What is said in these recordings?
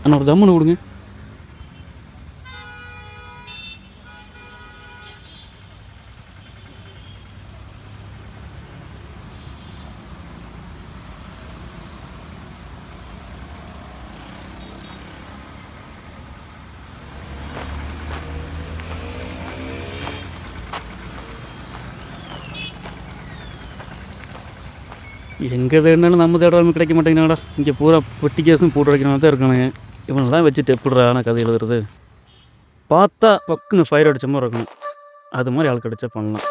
அண்ணா ஒரு தம்முன்னு கொடுங்க. எங்கே தேடினாலும் நம்ம தேடாமல் கிடைக்க மாட்டேங்கிறாடா. இங்கே பூரா பெட்டி கேஸும் போட்டு வைக்கிறவங்க தான் இருக்கானுங்க. இவனெல்லாம் வச்சுட்டு எப்படிடா நான் கதை எழுதுறது? பார்த்தா பக்குன்னு ஃபயர் அடித்த மாதிரி இருக்கணும். அது மாதிரி ஆள் கிடச்சா பண்ணலாம்.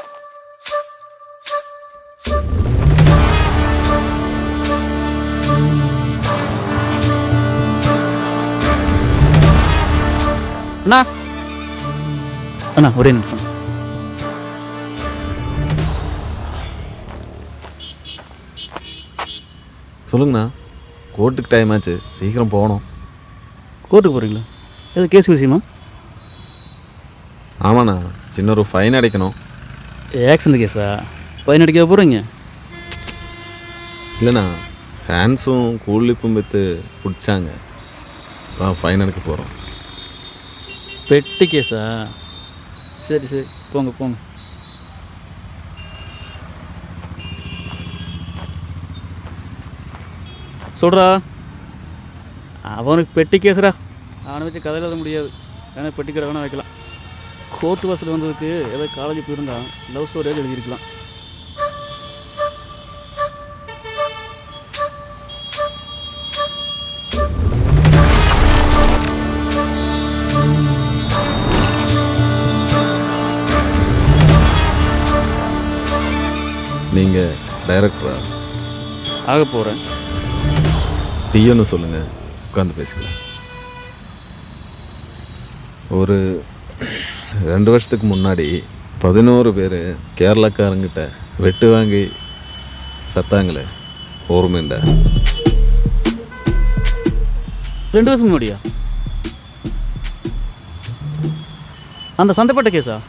அண்ணா அண்ணா ஒரே நிமிஷம். சொல்லுங்கண்ணா, கோர்ட்டுக்கு டைம் ஆச்சு, சீக்கிரம் போகணும். கோர்ட்டுக்கு போகிறீங்களா? எது கேஸ் விஷயமா? ஆமாண்ணா, சின்ன ஒரு ஃபைன் அடைக்கணும். ஆக்சிடென்ட் கேஸா? ஃபைன் அடிக்க போகிறீங்க? இல்லைண்ணா, ஹேண்ட்ஸும் கூலிப்பும் விற்று பிடிச்சாங்க, அதான் ஃபைன் அடைக்க போகிறோம். பெட்டி கேஸா? சரி சரி, போங்க போங்க. சொல்கிறா, அவனுக்கு பெட்டி கேஸுடா. அவனை வச்சு கதையில் எழுத முடியாது. ஏன்னா பெட்டி கடை வேணால் வைக்கலாம். கோர்ட்டு வாசல் வந்ததுக்கு ஏதோ காலேஜ் போயிருந்தான், லவ் ஸ்டோரியாக எழுதியிருக்கலாம். நீங்கள் டைரக்டரா? ஆக போகிறேன். டீன்னு சொல்லுங்கள், உட்காந்து பேசிக்கலாம். ஒரு 2 வருஷத்துக்கு முன்னாடி 11 பேர் கேரளாக்காரங்கிட்ட வெட்டு வாங்கி சத்தாங்களே, ஓர்மைண்டா? 2 வருஷம் முன்னாடியா? அந்த சந்தைப்பட்ட கேஸா?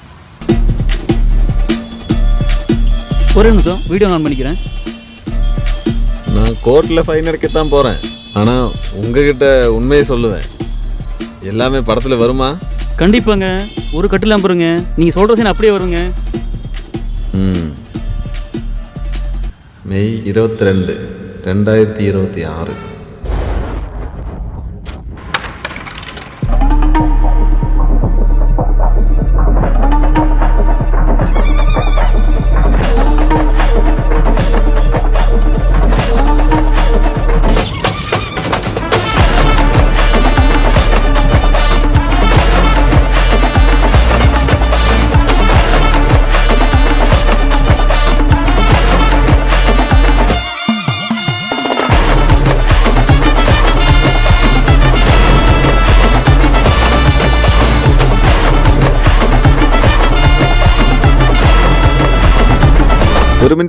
ஒரே நிமிஷம், வீடியோ ஆன் பண்ணிக்கிறேன். நான் கோர்ட்டில் ஃபைன் அடைக்கத்தான் போகிறேன், ஆனால் உங்ககிட்ட உண்மையை சொல்லுவேன். எல்லாமே படத்தில் வருமா? கண்டிப்பாங்க, ஒரு கட்டிலாம் பாருங்க. நீங்கள் சொல்கிற சீன் அப்படியே வருங்க. மே 22, 2026.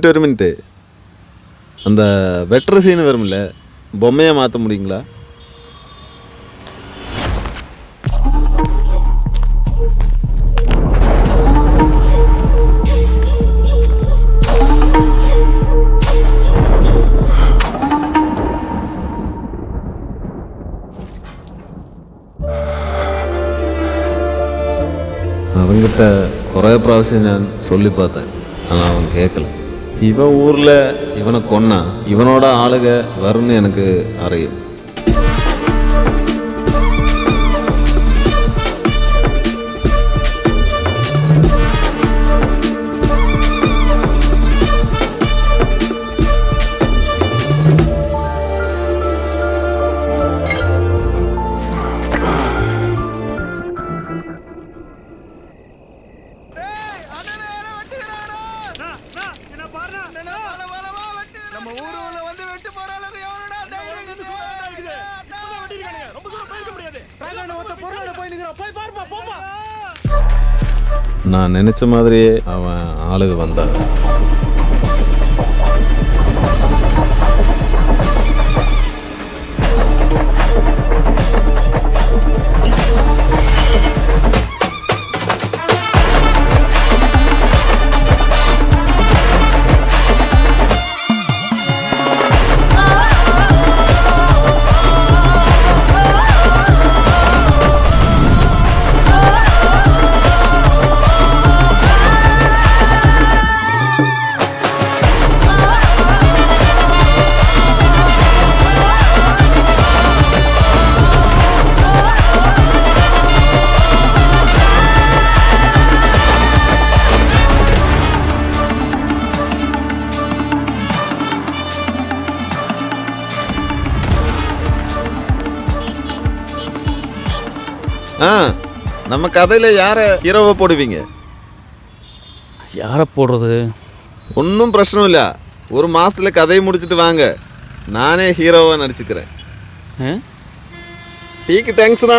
ஒரு மினிட், அந்த வெட்டுற சீன் வரும்ல, பொம்மையை மாற்ற முடியுங்களா? அவங்கிட்ட குறைய பிராவசியம் நான் சொல்லி பார்த்தேன், ஆனால் அவன் கேட்கல. இவன் ஊரில் இவனை கொன்னா இவனோட ஆளுக வரும்னு எனக்கு அறியும். நான் நினைச்ச மாதிரியே அவன் ஆளுக வந்தான். ஆ, நம்ம கதையில் யாரை ஹீரோவை போடுவீங்க? யாரை போடுறது? ஒன்றும் பிரச்சனை இல்லை, ஒரு மாதத்துல கதையை முடிச்சுட்டு வாங்க, நானே ஹீரோவாக நடிச்சுக்கிறேன். டீக்கு தேங்க்ஸ்ண்ணா.